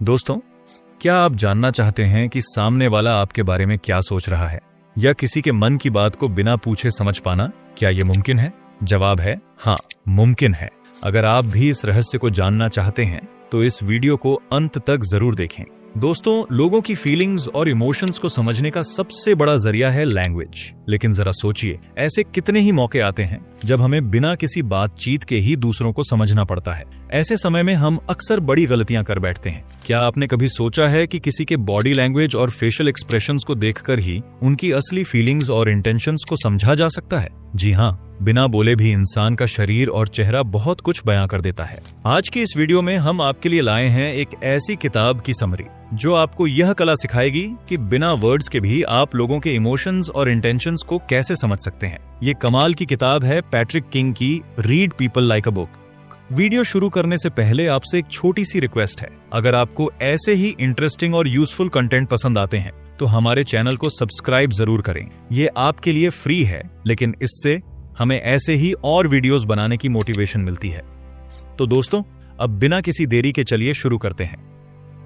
दोस्तों, क्या आप जानना चाहते हैं कि सामने वाला आपके बारे में क्या सोच रहा है, या किसी के मन की बात को बिना पूछे समझ पाना, क्या ये मुमकिन है? जवाब है हाँ, मुमकिन है। अगर आप भी इस रहस्य को जानना चाहते हैं तो इस वीडियो को अंत तक जरूर देखें। दोस्तों, लोगों की फीलिंग्स और इमोशंस को समझने का सबसे बड़ा जरिया है लैंग्वेज। लेकिन जरा सोचिए, ऐसे कितने ही मौके आते हैं जब हमें बिना किसी बातचीत के ही दूसरों को समझना पड़ता है। ऐसे समय में हम अक्सर बड़ी गलतियां कर बैठते हैं। क्या आपने कभी सोचा है कि किसी के बॉडी लैंग्वेज और फेशियल एक्सप्रेशंस को देखकर ही उनकी असली फीलिंग्स और इंटेंशंस को समझा जा सकता है? जी हाँ, बिना बोले भी इंसान का शरीर और चेहरा बहुत कुछ बयां कर देता है। आज की इस वीडियो में हम आपके लिए लाए हैं एक ऐसी किताब की समरी जो आपको यह कला सिखाएगी कि बिना वर्ड्स के भी आप लोगों के इमोशंस और इंटेंशंस को कैसे समझ सकते हैं। ये कमाल की किताब है पैट्रिक किंग की read people like a book. Video शुरू करने से पहले आपसे एक छोटी सी रिक्वेस्ट है। अगर आपको ऐसे ही इंटरेस्टिंग और यूजफुल कंटेंट पसंद आते हैं तो हमारे चैनल को सब्सक्राइब जरूर करें। ये आपके लिए फ्री है, लेकिन इससे हमें ऐसे ही और वीडियोस बनाने की मोटिवेशन मिलती है। तो दोस्तों, अब बिना किसी देरी के चलिए शुरू करते हैं।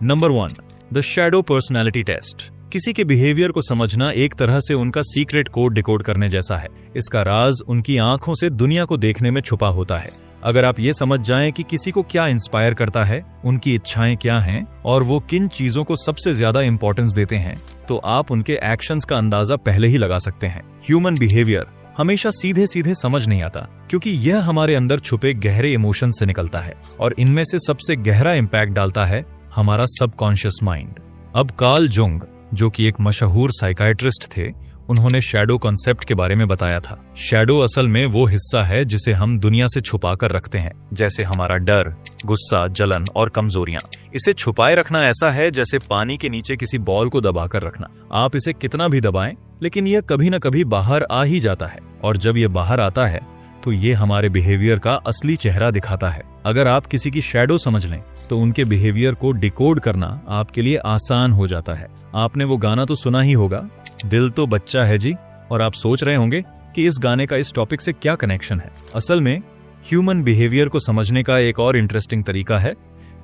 Number 1, the shadow personality test. किसी के बिहेवियर को समझना एक तरह से उनका सीक्रेट कोड डिकोड करने जैसा है। इसका राज उनकी आंखों से दुनिया को देखने में छुपा होता है। अगर आप ये समझ जाएं कि किसी को क्या इंस्पायर करता है, उनकी इच्छाएं क्या हैं और वो किन चीजों को सबसे ज्यादा इंपॉर्टेंस देते हैं, तो आप उनके एक्शंस का अंदाजा पहले ही लगा सकते हैं। ह्यूमन बिहेवियर हमेशा सीधे सीधे समझ नहीं आता, क्योंकि यह हमारे अंदर छुपे गहरे इमोशंस से निकलता है और इनमें से सबसे गहरा इंपैक्ट डालता है हमारा सबकॉन्शियस माइंड। अब कार्ल जुंग, जो कि एक मशहूर साइकाइट्रिस्ट थे, उन्होंने शैडो कॉन्सेप्ट के बारे में बताया था। शैडो असल में वो हिस्सा है जिसे हम दुनिया से छुपा कर रखते हैं, जैसे हमारा डर, गुस्सा, जलन और कमजोरियां। इसे छुपाए रखना ऐसा है जैसे पानी के नीचे किसी बॉल को दबाकर रखना। आप इसे कितना भी दबाएं, लेकिन यह कभी न कभी बाहर आ ही जाता है, और जब यह बाहर आता है तो ये हमारे बिहेवियर का असली चेहरा दिखाता है। अगर आप किसी की शैडो समझ लें तो उनके बिहेवियर को डिकोड करना आपके लिए आसान हो जाता है। आपने वो गाना तो सुना ही होगा, दिल तो बच्चा है जी, और आप सोच रहे होंगे कि इस गाने का इस टॉपिक से क्या कनेक्शन है। असल में ह्यूमन बिहेवियर को समझने का एक और इंटरेस्टिंग तरीका है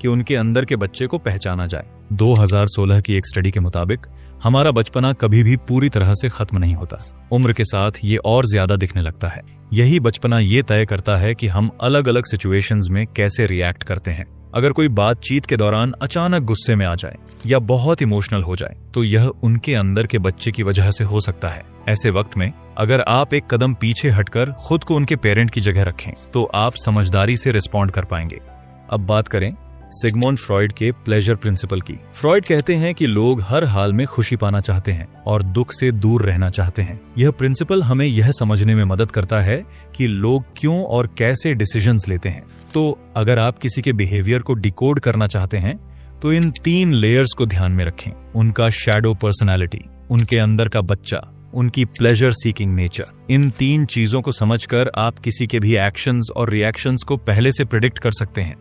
कि उनके अंदर के बच्चे को पहचाना जाए। 2016 की एक स्टडी के मुताबिक हमारा बचपना कभी भी पूरी तरह से खत्म नहीं होता। उम्र के साथ ये और ज्यादा दिखने लगता है। यही बचपना ये तय करता है कि हम अलग अलग सिचुएशंस में कैसे रिएक्ट करते हैं। अगर कोई बातचीत के दौरान अचानक गुस्से में आ जाए या बहुत इमोशनल हो जाए, तो यह उनके अंदर के बच्चे की वजह से हो सकता है। ऐसे वक्त में अगर आप एक कदम पीछे हटकर खुद को उनके पेरेंट की जगह रखें तो आप समझदारी से रिस्पॉन्ड कर पाएंगे। अब बात करें सिगमंड फ्रॉइड के प्लेजर प्रिंसिपल की। फ्रॉइड कहते हैं कि लोग हर हाल में खुशी पाना चाहते हैं और दुख से दूर रहना चाहते हैं। यह प्रिंसिपल हमें यह समझने में मदद करता है कि लोग क्यों और कैसे डिसीजंस लेते हैं। तो अगर आप किसी के बिहेवियर को डिकोड करना चाहते हैं तो इन 3 लेयर्स को ध्यान में रखें। उनका शैडो पर्सनैलिटी, उनके अंदर का बच्चा, उनकी प्लेजर सीकिंग नेचर। इन 3 चीजों को समझकर आप किसी के भी एक्शंस और रिएक्शंस को पहले से प्रेडिक्ट कर सकते हैं।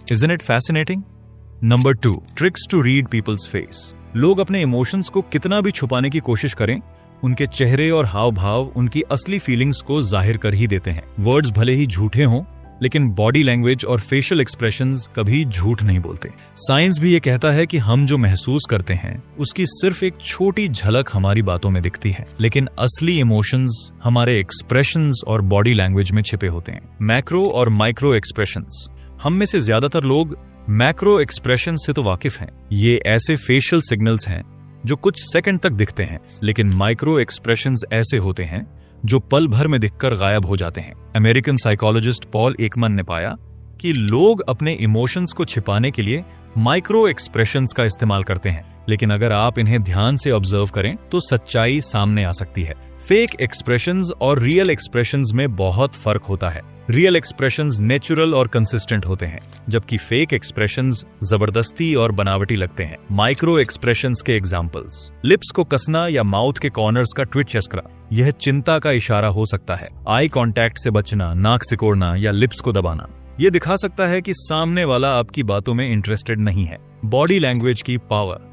Isn't it fascinating? Number 2, tricks to read people's face. लोग अपने इमोशंस को कितना भी छुपाने की कोशिश करें, उनके चेहरे और हाव भाव उनकी असली फीलिंग्स को जाहिर कर ही देते हैं। वर्ड्स भले ही झूठे हों, लेकिन बॉडी लैंग्वेज और फेशियल एक्सप्रेशंस कभी झूठ नहीं बोलते। साइंस भी ये कहता है कि हम जो महसूस करते हैं उसकी सिर्फ एक छोटी झलक हमारी बातों में दिखती है, लेकिन असली इमोशंस हमारे एक्सप्रेशंस और बॉडी लैंग्वेज में छिपे होते हैं। मैक्रो और माइक्रो एक्सप्रेशंस। हम में से ज्यादातर लोग मैक्रो एक्सप्रेशन से तो वाकिफ हैं। ये ऐसे फेशियल सिग्नल्स हैं जो कुछ सेकंड तक दिखते हैं, लेकिन माइक्रो एक्सप्रेशंस ऐसे होते हैं जो पल भर में दिखकर गायब हो जाते हैं। अमेरिकन साइकोलॉजिस्ट पॉल एकमन ने पाया कि लोग अपने इमोशंस को छिपाने के लिए माइक्रो एक्सप्रेशंस का इस्तेमाल करते हैं, लेकिन अगर आप इन्हें ध्यान से ऑब्जर्व करें तो सच्चाई सामने आ सकती है। फेक एक्सप्रेशंस और रियल एक्सप्रेशंस में बहुत फर्क होता है। रियल एक्सप्रेशंस नेचुरल और कंसिस्टेंट होते हैं, जबकि फेक एक्सप्रेशंस जबरदस्ती और बनावटी लगते हैं। माइक्रो एक्सप्रेशंस के एग्जांपल्स: लिप्स को कसना या माउथ के कॉर्नर्स का ट्विच चस्करा, यह चिंता का इशारा हो सकता है। आई कांटेक्ट से बचना, नाक सिकोड़ना या लिप्स को दबाना, यह दिखा सकता है कि सामने वाला आपकी बातों में इंटरेस्टेड नहीं है। बॉडी लैंग्वेज की पावर।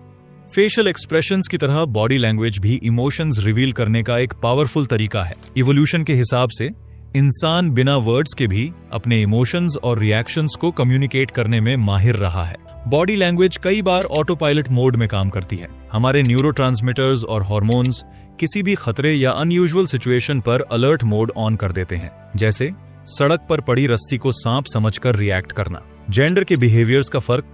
फेशियल एक्सप्रेशंस की तरह बॉडी लैंग्वेज भी इमोशंस रिवील करने का एक पावरफुल तरीका है। इवोल्यूशन के हिसाब से इंसान बिना वर्ड्स के भी अपने इमोशंस और रिएक्शंस को कम्युनिकेट करने में माहिर रहा है। बॉडी लैंग्वेज कई बार ऑटो पायलट मोड में काम करती है। हमारे न्यूरोट्रांसमीटर्स और हार्मोन्स किसी भी खतरे या अनयूजुअल सिचुएशन पर अलर्ट मोड ऑन कर देते हैं, जैसे सड़क पर पड़ी रस्सी को सांप समझकर रिएक्ट करना। जेंडर के बिहेवियर्स का फर्क,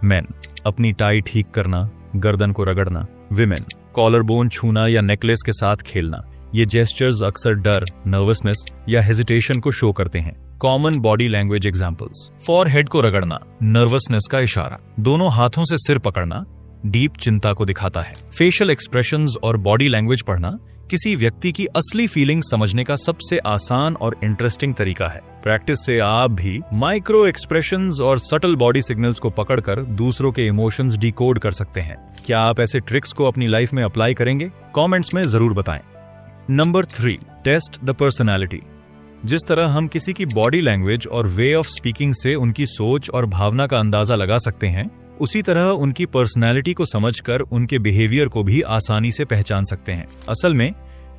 मेन अपनी टाई ठीक करना, गर्दन को रगड़ना, विमेन कॉलर बोन छूना या नेकलेस के साथ खेलना। ये जेस्चर्स अक्सर डर, नर्वसनेस या हेजिटेशन को शो करते हैं। Common body language examples, forehead को रगड़ना, नर्वसनेस का इशारा। दोनों हाथों से सिर पकड़ना, डीप चिंता को दिखाता है। फेशियल एक्सप्रेशंस और बॉडी लैंग्वेज पढ़ना किसी व्यक्ति की असली फीलिंग समझने का सबसे आसान और इंटरेस्टिंग तरीका है। प्रैक्टिस से आप भी माइक्रो एक्सप्रेशंस और सटल बॉडी सिग्नल्स को पकड़कर दूसरों के इमोशंस डिकोड कर सकते हैं। क्या आप ऐसे ट्रिक्स को अपनी लाइफ में अप्लाई करेंगे? कमेंट्स में जरूर बताएं। Number 3, test the personality. जिस तरह हम किसी की बॉडी लैंग्वेज और वे ऑफ स्पीकिंग से उनकी सोच और भावना का अंदाजा लगा सकते हैं, उसी तरह उनकी पर्सनैलिटी को समझकर उनके बिहेवियर को भी आसानी से पहचान सकते हैं। असल में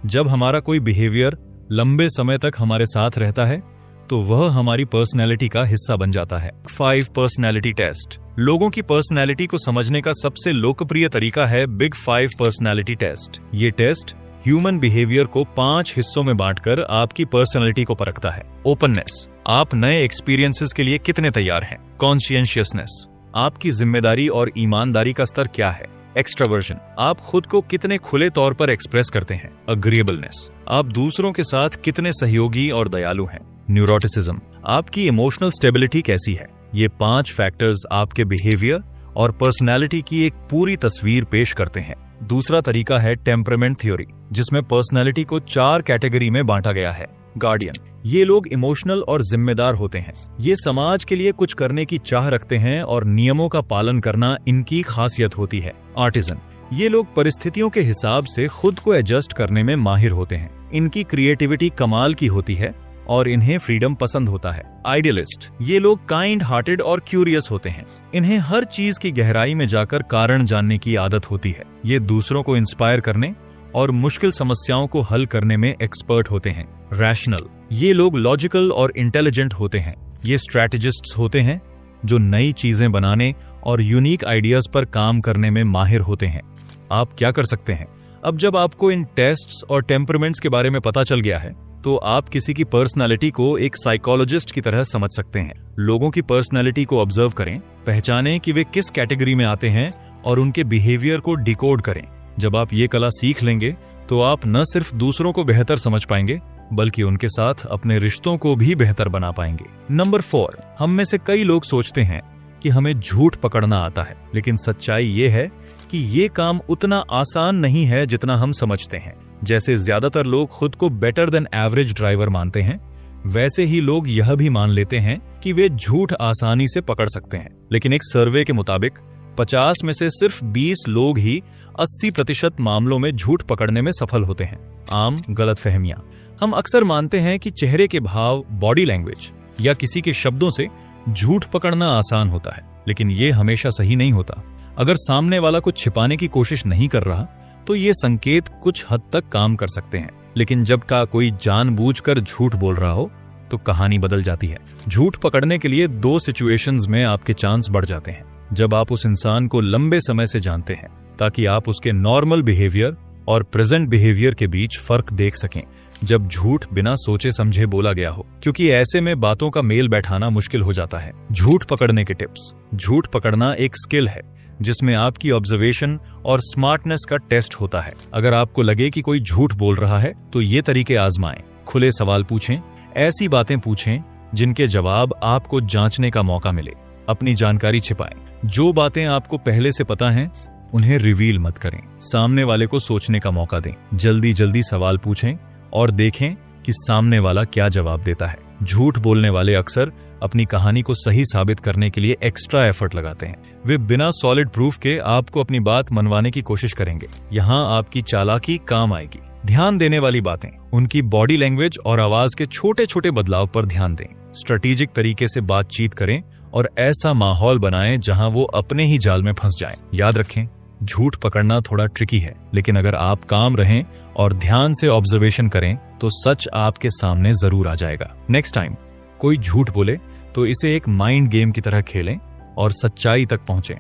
जब हमारा कोई बिहेवियर लंबे समय तक हमारे साथ रहता है तो वह हमारी पर्सनैलिटी का हिस्सा बन जाता है। 5 पर्सनैलिटी टेस्ट। लोगों की पर्सनैलिटी को समझने का सबसे लोकप्रिय तरीका है बिग 5 पर्सनैलिटी टेस्ट। ये टेस्ट ह्यूमन बिहेवियर को 5 हिस्सों में बांटकर आपकी पर्सनैलिटी को परखता है। ओपननेस, आप नए एक्सपीरियंसेस के लिए कितने तैयार हैं। कॉन्शियसनेस, आपकी जिम्मेदारी और ईमानदारी का स्तर क्या है। एक्सट्रावर्जन, आप खुद को कितने खुले तौर पर एक्सप्रेस करते हैं। अग्रीएबलनेस, आप दूसरों के साथ कितने सहयोगी और दयालु हैं। न्यूरोटिसिज्म, आपकी इमोशनल स्टेबिलिटी कैसी है। ये 5 फैक्टर्स आपके बिहेवियर और पर्सनैलिटी की एक पूरी तस्वीर पेश करते हैं। दूसरा तरीका है टेम्परामेंट थ्योरी, जिसमें पर्सनैलिटी को 4 कैटेगरी में बांटा गया है। गार्डियन, ये लोग इमोशनल और जिम्मेदार होते हैं। ये समाज के लिए कुछ करने की चाह रखते हैं और नियमों का पालन करना इनकी खासियत होती है। आर्टिजन, ये लोग परिस्थितियों के हिसाब से खुद को एडजस्ट करने में माहिर होते हैं। इनकी क्रिएटिविटी कमाल की होती है और इन्हें फ्रीडम पसंद होता है। आइडियलिस्ट, ये लोग काइंड हार्टेड और क्यूरियस होते हैं। इन्हें हर चीज की गहराई में जाकर कारण जानने की आदत होती है। ये दूसरों को इंस्पायर करने और मुश्किल समस्याओं को हल करने में एक्सपर्ट होते हैं। रैशनल, ये लोग लॉजिकल और इंटेलिजेंट होते हैं। ये स्ट्रैटेजिस्ट्स होते हैं जो नई चीजें बनाने और यूनिक आइडियाज पर काम करने में माहिर होते हैं। आप क्या कर सकते हैं? अब जब आपको इन टेस्ट्स और टेम्परामेंट्स के बारे में पता चल गया है तो आप किसी की पर्सनालिटी को एक साइकोलॉजिस्ट की तरह समझ सकते हैं। लोगों की पर्सनालिटी को ऑब्जर्व करें, पहचानें कि वे किस कैटेगरी में आते हैं और उनके बिहेवियर को डिकोड करें। जब आप ये कला सीख लेंगे तो आप न सिर्फ दूसरों को बेहतर समझ पाएंगे बल्कि उनके साथ अपने रिश्तों को भी बेहतर बना पाएंगे। नंबर 4, हम में से कई लोग सोचते हैं कि हमें झूठ पकड़ना आता है, लेकिन सच्चाई ये है कि ये काम उतना आसान नहीं है जितना हम समझते हैं। जैसे ज्यादातर लोग खुद को बेटर देन एवरेज ड्राइवर मानते हैं, वैसे ही लोग यह भी मान लेते हैं कि वे झूठ आसानी से पकड़ सकते हैं। लेकिन एक सर्वे के मुताबिक 50 में से सिर्फ 20 लोग ही 80% मामलों में झूठ पकड़ने में सफल होते हैं। आम गलतफहमियां, हम अक्सर मानते हैं कि चेहरे के भाव, बॉडी लैंग्वेज या किसी के शब्दों से झूठ पकड़ना आसान होता है, लेकिन ये हमेशा सही नहीं होता। अगर सामने वाला कुछ छिपाने की कोशिश नहीं कर रहा तो ये संकेत कुछ हद तक काम कर सकते हैं, लेकिन जब का कोई जानबूझकर झूठ बोल रहा हो तो कहानी बदल जाती है। झूठ पकड़ने के लिए 2 सिचुएशंस में आपके चांस बढ़ जाते हैं। जब आप उस इंसान को लंबे समय से जानते हैं ताकि आप उसके नॉर्मल बिहेवियर और प्रेजेंट बिहेवियर के बीच फर्क देख सकें। जब झूठ बिना सोचे समझे बोला गया हो, क्योंकि ऐसे में बातों का मेल बैठाना मुश्किल हो जाता है। झूठ पकड़ने के टिप्स। झूठ पकड़ना एक स्किल है जिसमें आपकी ऑब्जर्वेशन और स्मार्टनेस का टेस्ट होता है। अगर आपको लगे कि कोई झूठ बोल रहा है तो ये तरीके आजमाएं। खुले सवाल पूछें, ऐसी बातें पूछें जिनके जवाब आपको जांचने का मौका मिले। अपनी जानकारी छिपाएं, जो बातें आपको पहले से पता हैं उन्हें रिवील मत करें। सामने वाले को सोचने का मौका दें। जल्दी जल्दी सवाल पूछें और देखें कि सामने वाला क्या जवाब देता है। झूठ बोलने वाले अक्सर अपनी कहानी को सही साबित करने के लिए एक्स्ट्रा एफर्ट लगाते हैं। वे बिना सॉलिड प्रूफ के आपको अपनी बात मनवाने की कोशिश करेंगे। यहाँ आपकी चालाकी काम आएगी। ध्यान देने वाली बातें, उनकी बॉडी लैंग्वेज और आवाज के छोटे छोटे बदलाव पर ध्यान दें। स्ट्रेटेजिक तरीके से बातचीत करें और ऐसा माहौल बनाएं जहां वो अपने ही जाल में फंस जाएं। याद रखें, झूठ पकड़ना थोड़ा ट्रिकी है, लेकिन अगर आप काम रहें और ध्यान से ऑब्जर्वेशन करें तो सच आपके सामने जरूर आ जाएगा। नेक्स्ट टाइम कोई झूठ बोले तो इसे एक माइंड गेम की तरह खेलें और सच्चाई तक पहुंचें।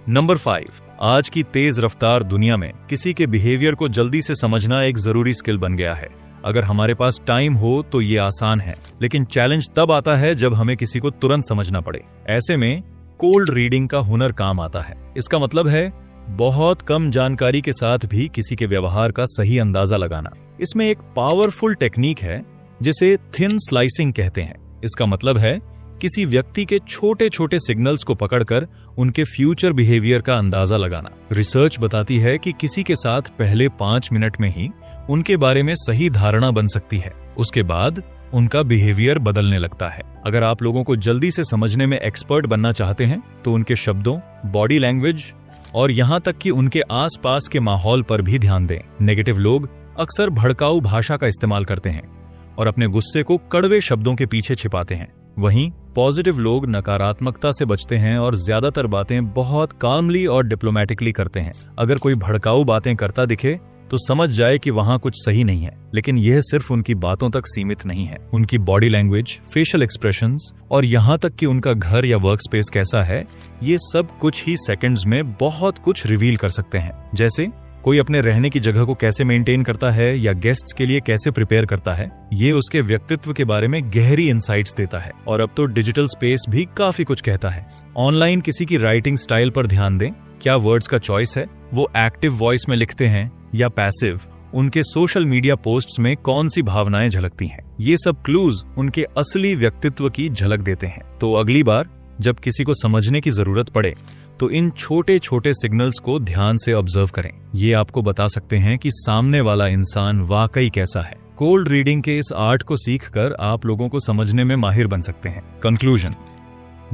नंबर 5, आज की तेज रफ्तार दुनिया में किसी के बिहेवियर को जल्दी से समझना एक जरूरी स्किल बन गया है। अगर हमारे पास टाइम हो तो ये आसान है, लेकिन चैलेंज तब आता है जब हमें किसी को तुरंत समझना पड़े। ऐसे में कोल्ड रीडिंग का हुनर काम आता है। इसका मतलब है बहुत कम जानकारी के साथ भी किसी के व्यवहार का सही अंदाजा लगाना। इसमें एक पावरफुल टेक्निक है जिसे थिन स्लाइसिंग कहते हैं। इसका मतलब है किसी व्यक्ति के छोटे छोटे सिग्नल्स को पकड़कर उनके फ्यूचर बिहेवियर का अंदाजा लगाना। रिसर्च बताती है कि किसी के साथ पहले 5 मिनट में ही उनके बारे में सही धारणा बन सकती है, उसके बाद उनका बिहेवियर बदलने लगता है। अगर आप लोगों को जल्दी से समझने में एक्सपर्ट बनना चाहते हैं तो उनके शब्दों, बॉडी लैंग्वेज और यहाँ तक कि उनके आसपास के माहौल पर भी ध्यान दें। नेगेटिव लोग अक्सर भड़काऊ भाषा का इस्तेमाल करते हैं और अपने गुस्से को कड़वे शब्दों के पीछे छिपाते हैं। वहीं पॉजिटिव लोग नकारात्मकता से बचते हैं और ज्यादातर बातें बहुत कामली और डिप्लोमेटिकली करते हैं। अगर कोई भड़काऊ बातें करता दिखे तो समझ जाए कि वहां कुछ सही नहीं है, लेकिन यह सिर्फ उनकी बातों तक सीमित नहीं है। उनकी बॉडी लैंग्वेज, फेशियल एक्सप्रेशंस और यहाँ तक कि उनका घर या वर्क स्पेस कैसा है, ये सब कुछ ही सेकंड्स में बहुत कुछ रिवील कर सकते हैं। जैसे कोई अपने रहने की जगह को कैसे मेंटेन करता है या गेस्ट्स के लिए कैसे प्रिपेयर करता है, ये उसके व्यक्तित्व के बारे में गहरी इंसाइट्स देता है। और अब तो डिजिटल स्पेस भी काफी कुछ कहता है। ऑनलाइन किसी की राइटिंग स्टाइल पर ध्यान दें, क्या वर्ड्स का चॉइस है, वो एक्टिव वॉइस में लिखते हैं या पैसिव, उनके सोशल मीडिया पोस्ट्स में कौन सी भावनाएं झलकती हैं। ये सब क्लूज उनके असली व्यक्तित्व की झलक देते हैं। तो अगली बार जब किसी को समझने की जरूरत पड़े तो इन छोटे छोटे सिग्नल्स को ध्यान से ऑब्जर्व करें। ये आपको बता सकते हैं कि सामने वाला इंसान वाकई कैसा है। कोल्ड रीडिंग के इस आर्ट को सीखकर आप लोगों को समझने में माहिर बन सकते हैं। कंक्लूजन,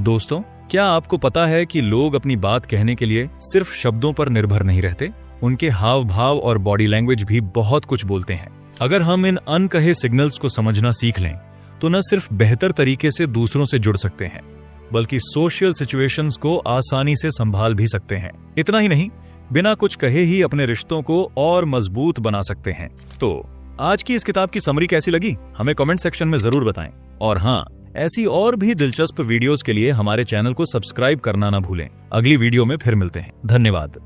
दोस्तों, क्या आपको पता है कि लोग अपनी बात कहने के लिए सिर्फ शब्दों पर निर्भर नहीं रहते, उनके हाव भाव और बॉडी लैंग्वेज भी बहुत कुछ बोलते हैं। अगर हम इन अनकहे सिग्नल्स को समझना सीख लें तो न सिर्फ बेहतर तरीके से दूसरों से जुड़ सकते हैं, बल्कि सोशल सिचुएशंस को आसानी से संभाल भी सकते हैं। इतना ही नहीं, बिना कुछ कहे ही अपने रिश्तों को और मजबूत बना सकते हैं। तो आज की इस किताब की समरी कैसी लगी, हमें कमेंट सेक्शन में जरूर बताएं। और हाँ, ऐसी और भी दिलचस्प वीडियोस के लिए हमारे चैनल को सब्सक्राइब करना ना भूलें। अगली वीडियो में फिर मिलते हैं। धन्यवाद।